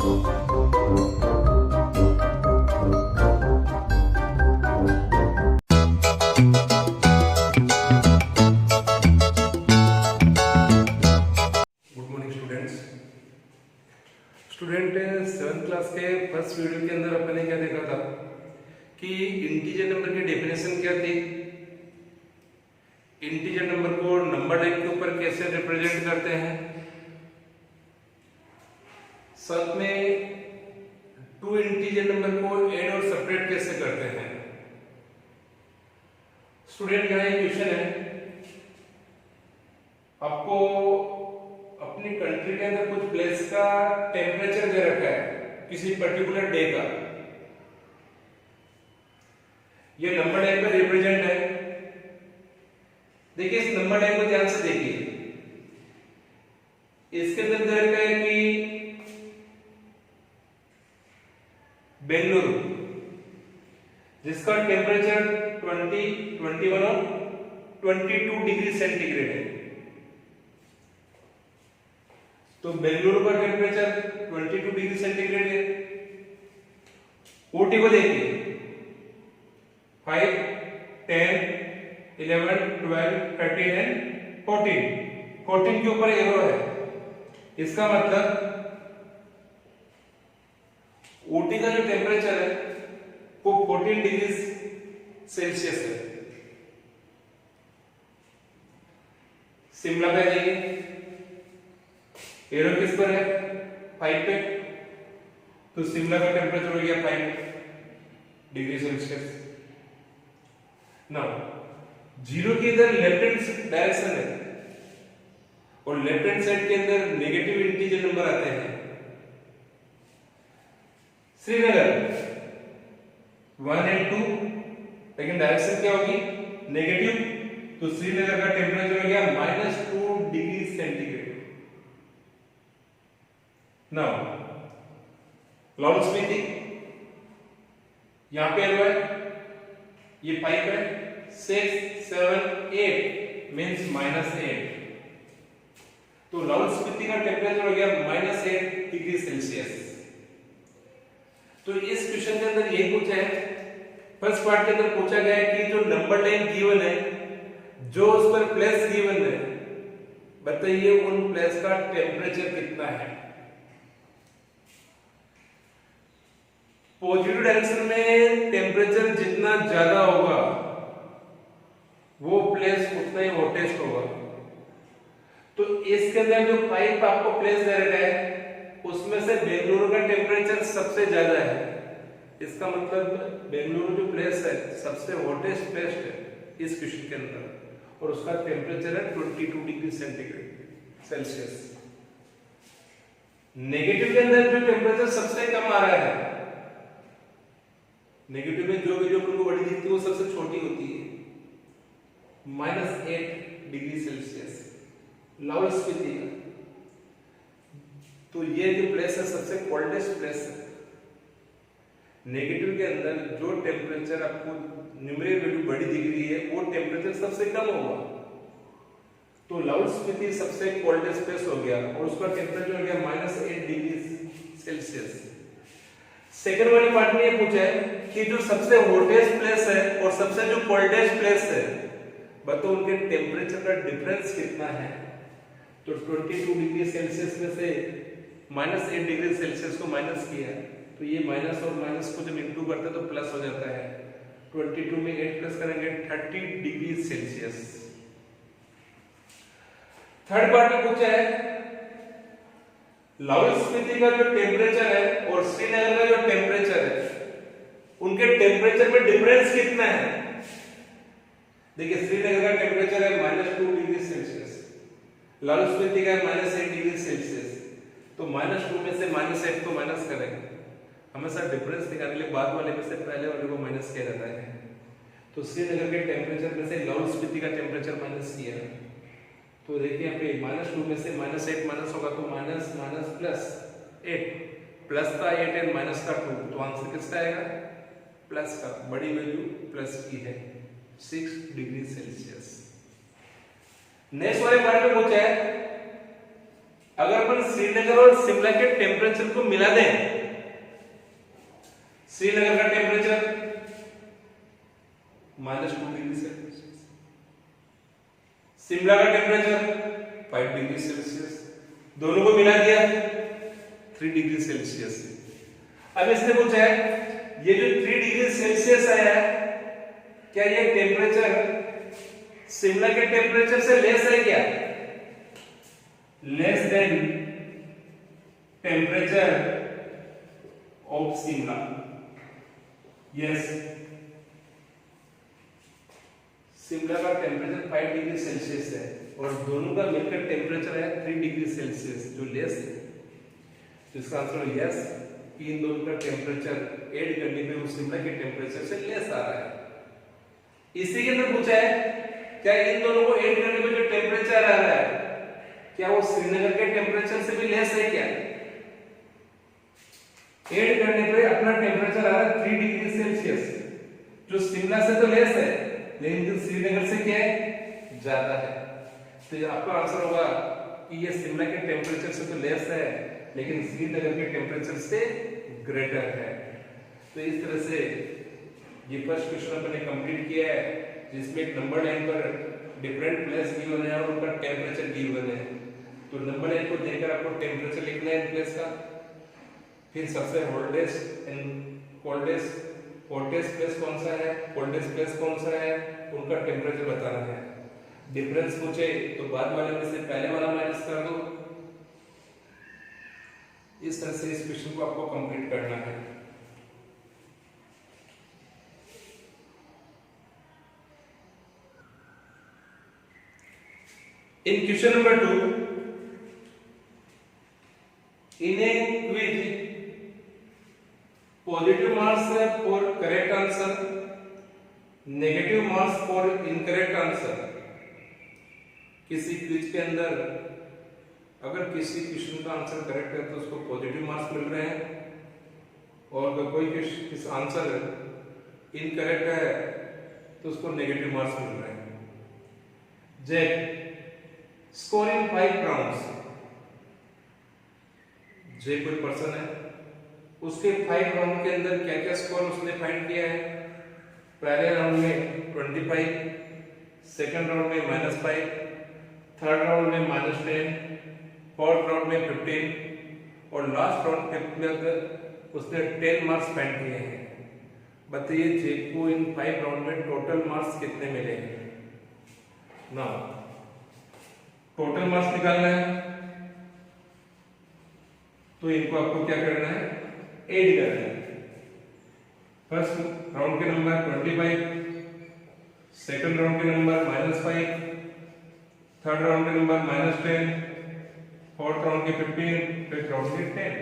Student 7th class के first video के अंदर अपने क्या देखा था कि इंटीजर नंबर की डेफिनेशन क्या थी, इंटीजर नंबर को नंबर लाइन के ऊपर कैसे रिप्रेजेंट करते हैं, साथ में टू इंटीजर नंबर को ऐड और सेपरेट कैसे करते हैं। स्टूडेंट यहाँ एक क्वेश्चन है, आपको अपनी कंट्री के अंदर कुछ प्लेस का टेम्परेचर दे रखा है किसी पर्टिकुलर डे का, ये नंबर लाइन पर रिप्रेजेंट है। देखिए इस नंबर लाइन को ध्यान से देखिए, इसके अंदर दे रखा है कि बेंगलुरु जिसका टेम्परेचर 20, 21 और 22 डिग्री सेंटीग्रेड है। तो बेंगलुरु का टेम्परेचर 22 डिग्री सेंटीग्रेड है। ऊटी को देखिए 5, 10, 11, 12, 13 एंड 14 के ऊपर एरो है। इसका मतलब ऊटी का जो टेम्परेचर है वो 14 डिग्री सेल्सियस है। शिमला पे आ जाइए, एरो किस पर है, 5 पे, तो शिमला का टेम्परेचर हो गया 5 डिग्री सेल्सियस। नाउ जीरो के इधर लेफ्ट हैंड डायरेक्शन है और लेफ्ट हैंड साइड के अंदर नेगेटिव इंटीजर नंबर आते हैं। श्रीनगर 1 एंड 2, लेकिन डायरेक्शन क्या होगी, नेगेटिव, तो श्रीनगर का टेम्परेचर हो गया -2 degree centigrade. Now loud Spiti यहां पे है, ये 5 है, 6, 7, 8 मींस -8, तो लाउड स्पीति का टेम्परेचर हो गया -8 डिग्री सेल्सियस। तो इस क्वेश्चन के अंदर यही पूछा है, फर्स्ट पार्ट के अंदर पूछा गया है कि जो नंबर लाइन गिवन है, जो उस पर प्लेस गिवन है, बताइए उन प्लेस का टेम्परेचर कितना है। पॉजिटिव डायरेक्शन में टेम्परेचर जितना ज्यादा होगा वो प्लेस उतना ही हॉटेस्ट होगा। तो इसके अंदर जो 5 आपको प्लेस दे रखा है उसमें से बेंगलुरु का टेम्परेचर सबसे ज्यादा है। इसका मतलब बेंगलुरु जो प्लेस है सबसे हॉटेस्ट प्लेस है इस क्वेश्चन के अंदर, और उसका टेम्परेचर है 22 डिग्री सेल्सियस। नेगेटिव के अंदर जो टेम्परेचर सबसे कम आ रहा है, नेगेटिव में जो आपको बड़ी दिखती है वो सबसे छोटी होती है, -8 डिग्री सेल्सियस लाउड स्पीति का। तो ये जो प्लेस है सबसे कोल्डेस्ट प्लेस है। नेगेटिव के अंदर जो टेम्परेचर आपको न्यूमेरिक वैल्यू बड़ी दिख रही है वो टेम्परेचर सबसे कम होगा, तो लाउड स्पीति सबसे कोल्डेस्ट प्लेस हो गया और उसका टेम्परेचर हो गया -8 डिग्री सेल्सियस। सेकंड वाले पार्ट में ये पूछा है कि जो सबसे हॉटेस्ट प्लेस है और सबसे जो कोल्डेस्ट प्लेस है, बताओ उनके टेम्परेचर का डिफरेंस कितना है। तो 22 डिग्री सेल्सियस में से -8 डिग्री सेल्सियस को माइनस किया, तो ये माइनस और माइनस को जब इंटू करते हैं तो प्लस हो जाता है। 22 में 8 प्लस करेंगे 30 डिग्री सेल्सियस। थर्ड पार्ट में पूछा है लाहौल स्पीति का जो टेम्परेचर है और श्रीनगर का जो टेम्परेचर है उनके टेम्परेचर में डिफरेंस कितना है। देखिए श्रीनगर का टेम्परेचर है -2 डिग्री सेल्सियस, लाहौल स्पीति का है -8 डिग्री सेल्सियस, तो -2 में से -8 को माइनस करेंगे। हमेशा डिफरेंस निकालने के लिए बाद वाले में से पहले वाले को माइनस किया जाता है। तो श्रीनगर के टेम्परेचर में से लाहौल स्पीति का टेम्परेचर माइनस किया, तो देखिए यहाँ पे -2 में से -8 माइनस होगा तो माइनस माइनस प्लस 8, प्लस का 8 एंड माइनस का 2, तो आंसर किसका आएगा, प्लस का। बड़ी वैल्यू प्लस की है 6 डिग्री सेल्सियस। नेक्स्ट वाले पार्ट में पूछा है अगर अपन श्रीनगर और शिमला के टेम्परेचर को मिला दें, श्रीनगर का टेम्परेचर -2 डिग्री सेल्सियस, शिमला का टेम्परेचर 5 डिग्री सेल्सियस, दोनों को मिला दिया 3 डिग्री सेल्सियस। अब इसने पूछा है ये जो 3 डिग्री सेल्सियस आया है, क्या ये टेम्परेचर शिमला के टेम्परेचर से लेस है क्या? Less than temperature of Shimla. Yes, Shimla का टेम्परेचर 5 डिग्री सेल्सियस है और दोनों का मिलकर टेम्परेचर है 3 डिग्री सेल्सियस, जो लेस है। तो इसका आंसर यस, कि इन दोनों का टेम्परेचर ऐड करने पे उस शिमला के टेम्परेचर से लेस आ रहा है। इसी के अंदर पूछा है क्या इन दोनों को ऐड करने पे जो टेम्परेचर आ रहा है, क्या वो श्रीनगर के टेम्परेचर से भी लेस है क्या? ऐड करने पे अपना टेम्परेचर आ रहा है 3 डिग्री सेल्सियस, जो शिमला से तो लेस है, लेकिन जो श्रीनगर से क्या है, ज्यादा है। तो आपका आंसर होगा कि ये शिमला के टेम्परेचर से तो लेस है, लेकिन श्रीनगर के टेम्परेचर से ग्रेटर है। तो इस तरह से ये फर्स्ट क्वेश्चन अपने कंप्लीट किया है, जिसमें एक नंबर लाइन पर डिफरेंट प्लेस गिवन है और उनका टेम्परेचर गिवन है। तो नंबर लाइन को देखकर आपको टेम्परेचर लिखना है इन प्लेस का, फिर सबसे hottest and coldest, hottest place कौन सा है, कोल्डेस्ट प्लेस कौन सा है, उनका टेम्परेचर बताना है। डिफरेंस पूछे तो बाद वाले में से पहले वाला माइनस कर दो। इस तरह से इस क्वेश्चन को आपको कंप्लीट करना है। In question number 2, in a quiz, positive marks for correct answer, negative marks for incorrect answer। किसी क्विज के अंदर अगर किसी क्वेश्चन का आंसर करेक्ट है तो उसको पॉजिटिव मार्क्स मिल रहे हैं, और अगर कोई किस आंसर इनकरेक्ट है तो उसको नेगेटिव मार्क्स मिल रहे हैं। जेक स्कोरिंग 5 राउंड्स, जे कोई पर्सन है, उसके 5 राउंड के अंदर क्या क्या स्कोर उसने फाइंड किया है। पहले राउंड में 25, सेकंड राउंड में -5, थर्ड राउंड में -10, फोर्थ राउंड में 15 और लास्ट राउंड में उसने 10 मार्क्स फाइंड किए हैं। बताइए जे को इन 5 राउंड में टोटल मार्क्स कितने मिले हैं ना। टोटल मार्क्स निकालना है तो इनको आपको क्या करना है, ऐड करना है। फर्स्ट राउंड के नंबर 25, सेकंड राउंड के नंबर -5, थर्ड राउंड के नंबर -10, फोर्थ राउंड के 15, फिफ्थ राउंड के 10।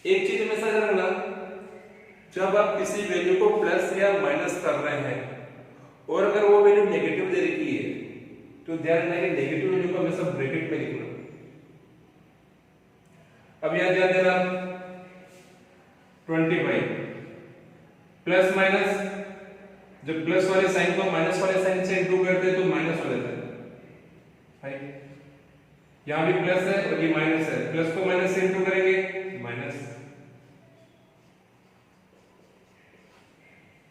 एक चीज हमेशा ध्यान रखना, जब आप किसी वैल्यू को प्लस या माइनस कर रहे हैं और अगर वो वैल्यू नेगेटिव दे रखी है तो ध्यान रखना कि नेगेटिव वैल्यू को हमेशा ब्रैकेट में लिखना। अब यहां ध्यान देना 25 प्लस माइनस, जब प्लस वाले साइन को माइनस वाले साइन से इंटू करते हैं तो माइनस हो जाता है। यहां भी प्लस है और ये माइनस है, प्लस को माइनस से इंटू करेंगे माइनस।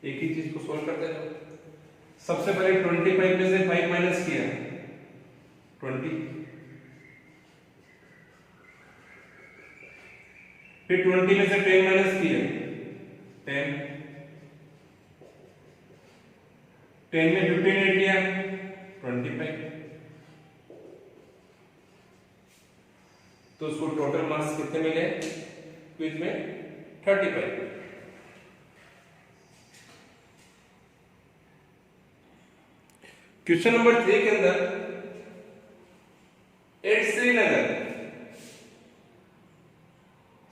एक ही चीज को सोल्व करते हैं। सबसे पहले 25 में से 5 माइनस किया 20, फिर 20 में से 10 माइनस किया 10, 10 में 15 ऐड किया 25, तो उसको टोटल मार्क्स कितने मिले क्विज में 35। क्वेश्चन नंबर 3 के अंदर एट श्रीनगर,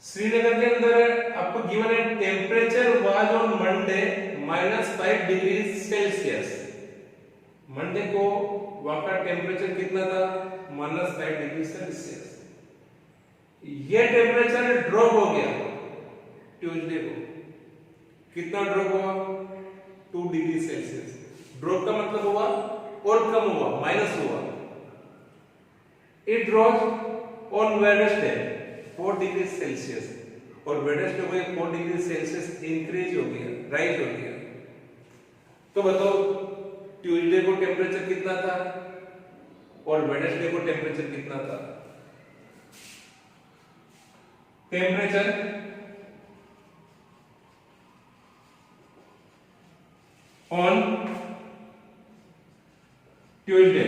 श्रीनगर के अंदर आपको गिवन है temperature was on Monday -5 degree Celsius. Monday को वहां का टेम्परेचर कितना था, -5 डिग्री सेल्सियस। ये टेम्परेचर ड्रॉप हो गया ट्यूसडे को, कितना ड्रॉप हुआ 2 डिग्री सेल्सियस। ड्रॉप का मतलब हुआ और कम हुआ, माइनस हुआ। It drops on Wednesday 4 degree Celsius, और वेडनेसडे को 4 डिग्री सेल्सियस इंक्रीज हो गया, राइज हो गया। तो बताओ ट्यूसडे को टेम्परेचर कितना था और वेडनेसडे को टेम्परेचर कितना था? टेम्परेचर ऑन ट्यूसडे,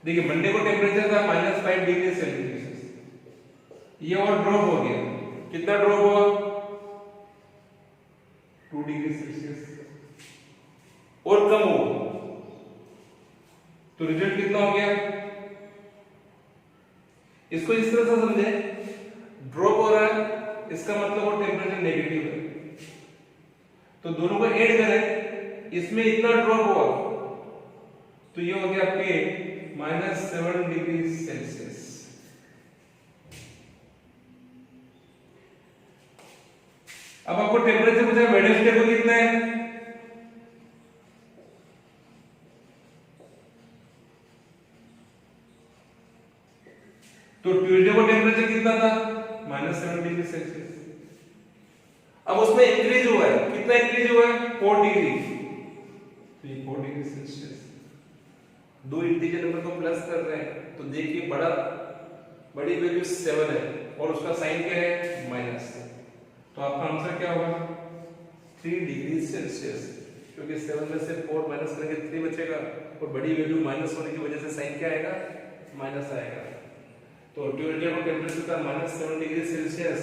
देखिए मंडे को टेम्परेचर था -5 डिग्री सेल्सियस, ये और ड्रॉप हो गया, कितना ड्रॉप हुआ? 2 डिग्री सेल्सियस और कम हुआ, तो रिजल्ट कितना हो गया? इसको इस तरह से समझे, ड्रॉप हो रहा है इसका मतलब वो टेम्परेचर नेगेटिव है, तो दोनों को ऐड करें, इसमें इतना ड्रॉप हुआ तो ये हो गया आपके -7 डिग्री सेल्सियस। अब आपको टेम्परेचर पूछा है वेडनेसडे को कितना है? तो ट्यूसडे को टेम्परेचर कितना था? -7 डिग्री सेल्सियस। अब उसमें इंक्रीज हुआ है, कितना इंक्रीज हुआ है? 4 डिग्री, तो ये 4 डिग्री सेल्सियस। दो इंटीजर नंबर को प्लस कर रहे हैं, तो देखिए बड़ी वैल्यू 7 है और उसका साइन क्या है? माइनस। तो आपका आंसर क्या होगा? 3 डिग्री सेल्सियस, क्योंकि 7 में से 4 माइनस करेंगे 3 बचेगा, और बड़ी वैल्यू माइनस होने की वजह से साइन क्या आएगा? माइनस आएगा। तो ट्यूसडे को टेम्परेचर था -7 डिग्री सेल्सियस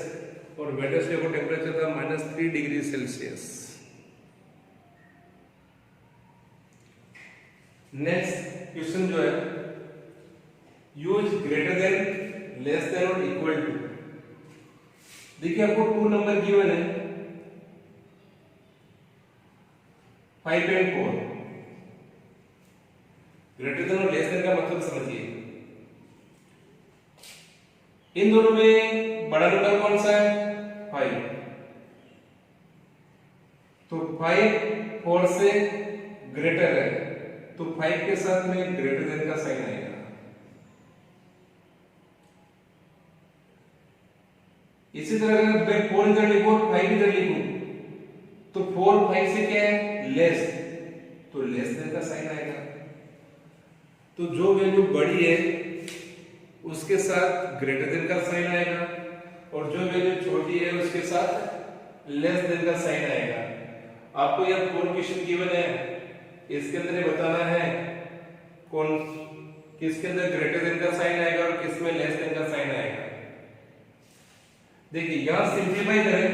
और वेडनेसडे को टेम्परेचर था -3 डिग्री सेल्सियस। नेक्स्ट क्वेश्चन जो है, use greater than, less than और इक्वल टू। देखिए आपको 2 नंबर गिवन है 5 एंड 4। ग्रेटर देन और लेस देन का मतलब समझिए, इन दोनों में बड़ा नंबर कौन सा है? 5। तो 5 4 से ग्रेटर है, तो 5 के साथ में ग्रेटर देन का साइन आएगा। इसी तरह अगर मैं 4 इधर लिखूं और 5 इधर लिखूं, तो 4 5 से क्या है? लेस, तो लेस देन का साइन आएगा। तो जो वैल्यू बड़ी है उसके साथ ग्रेटर देन का साइन आएगा, और जो वैल्यू छोटी है उसके साथ लेस देन का साइन आएगा। आपको यह 4 क्वेश्चन गिवन है, इसके अंदर ये बताना है कौन किसके अंदर ग्रेटर देन का साइन आएगा और किसमें लेस देन का साइन आएगा। देखिए यहां सिंपलीफाई करें,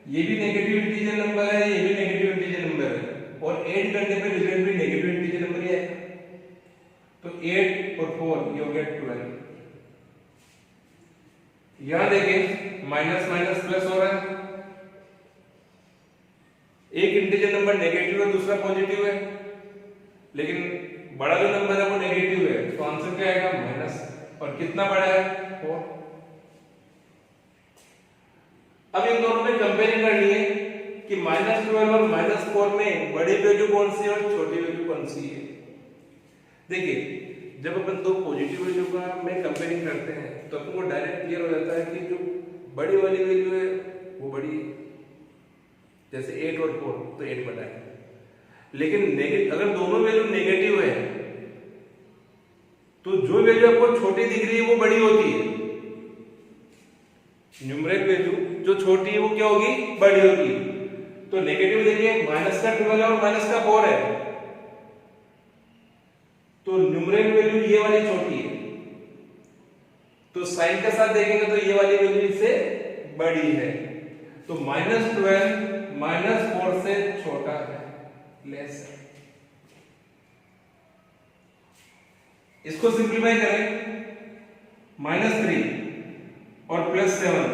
ये भी नेगेटिव इंटीजर नंबर है, ये भी नेगेटिव इंटीजर नंबर है, और ऐड करने पे रिजल्ट भी नेगेटिव इंटीजर नंबर ही आएगा। तो 8 और 4 ये हो गया 12। यहां देखिए माइनस माइनस प्लस हो रहा है, एक इंटीजर नंबर नेगेटिव है दूसरा पॉजिटिव है, लेकिन बड़ा जो नंबर है वो नेगेटिव है, तो आंसर क्या आएगा? माइनस। और कितना बड़ा है? 4। अब इन दोनों में कंपेयरिंग करनी है कि -12 और -4 में बड़ी वैल्यू कौन सी है और छोटी वैल्यू कौन सी है। देखिए जब अपन दो पॉजिटिव वैल्यू का में कंपेयरिंग करते हैं तो अपन को डायरेक्ट क्लियर हो जाता है कि जो बड़ी वाली वैल्यू है वो बड़ी है, जैसे 8 और 4 तो 8 बड़ा है। लेकिन अगर दोनों वैल्यू नेगेटिव है तो जो वैल्यू आपको छोटी दिख रही है वो बड़ी होती है। न्यूमरेटर वैल्यू जो छोटी है वो क्या होगी? बड़ी होगी। तो नेगेटिव देखिए माइनस का 12 और माइनस का 4 है, तो न्यूमरेटर वैल्यू ये वाली छोटी है, तो साइन के साथ देखेंगे तो ये वाली वैल्यू इससे बड़ी है। तो -12 -4 से छोटा है, लेस है। इसको सिंपलीफाई करें, -3 और +7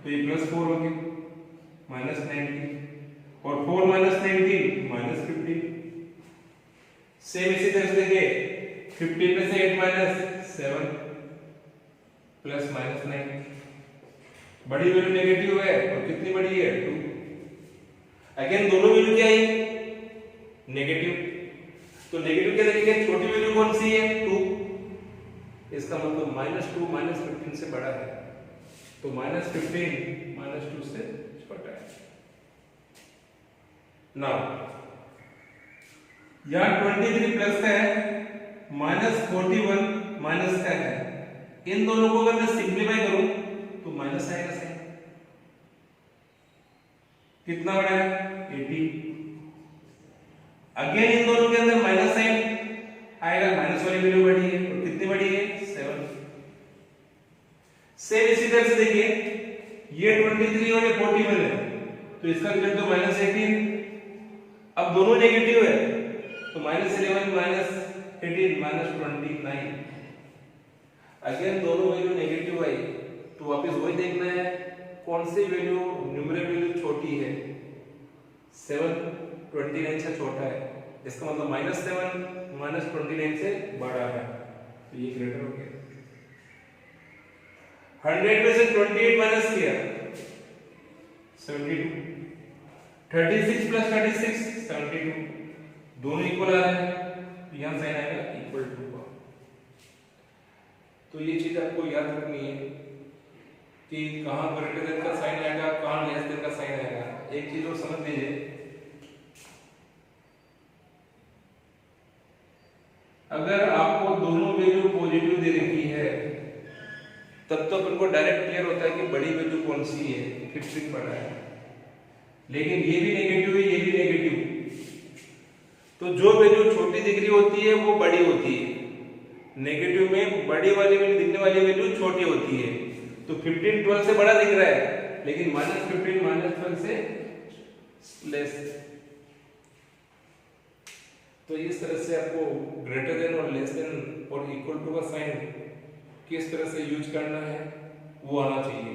तो ये +4 हो गया, -19 और 4 -19 -15। सेम इसी तरह से देखिए 15 में से 8 -7 प्लस -9। बड़ी वैल्यू नेगेटिव है और कितनी बड़ी है? 2। अगेन दोनों वैल्यू क्या है? नेगेटिव। तो नेगेटिव क्या देखेंगे, छोटी वैल्यू कौन सी है 2, इसका मतलब -2 -15 से बड़ा है, तो -15 -2 से छोटा है। नाउ यहाँ 23 प्लस का है, -41 माइनस का है, इन दोनों को अगर मैं सिंप्लीफाई करूं तो माइनस आएगा साइन, कितना बड़ा है 18। अगेन इन दोनों के अंदर माइनस साइन आएगा, माइनस वाली वैल्यू बड़ी है, और कितनी बड़ी है 7। सेम इसी तरह से देखिए, ये 23 और ये 41 है, तो इसका रिजल्ट तो -18। अब दोनों नेगेटिव है, तो -11 -18 -29। अगेन दोनों वैल्यू नेगेटिव आई, तो वापस वही देखना है कौन सी वैल्यू न्यूमरेटर वैल्यू छोटी है। 7 29 से छोटा है, इसका मतलब -7 -29 से बड़ा है, तो ये ग्रेटर हो गया। 100 में से 28 माइनस किया 72, 36 प्लस 36 72, दोनों इक्वल आ रहे हैं, तो यहां साइन आएगा इक्वल टू का। तो ये चीज आपको याद रखनी है कि कहां ग्रेटर देन का साइन आएगा, कहां लेस देन का साइन आएगा। एक चीज और समझ लीजिए, अगर आपको दोनों वैल्यू पॉजिटिव दे रखी है तब तो अपन को डायरेक्ट क्लियर होता है कि बड़ी वैल्यू कौन सी है, 15 बड़ा है। लेकिन ये भी नेगेटिव है, ये भी नेगेटिव, तो जो वैल्यू छोटी दिख रही होती है वो बड़ी होती है, नेगेटिव में बड़ी वाली वैल्यू दिखने वाली वैल्यू छोटी होती है। तो 15 12 से बड़ा दिख रहा है, लेकिन -15 -12 से लेस। तो इस तरह से आपको ग्रेटर देन और लेस देन और इक्वल टू का साइन किस तरह से यूज करना है वो आना चाहिए।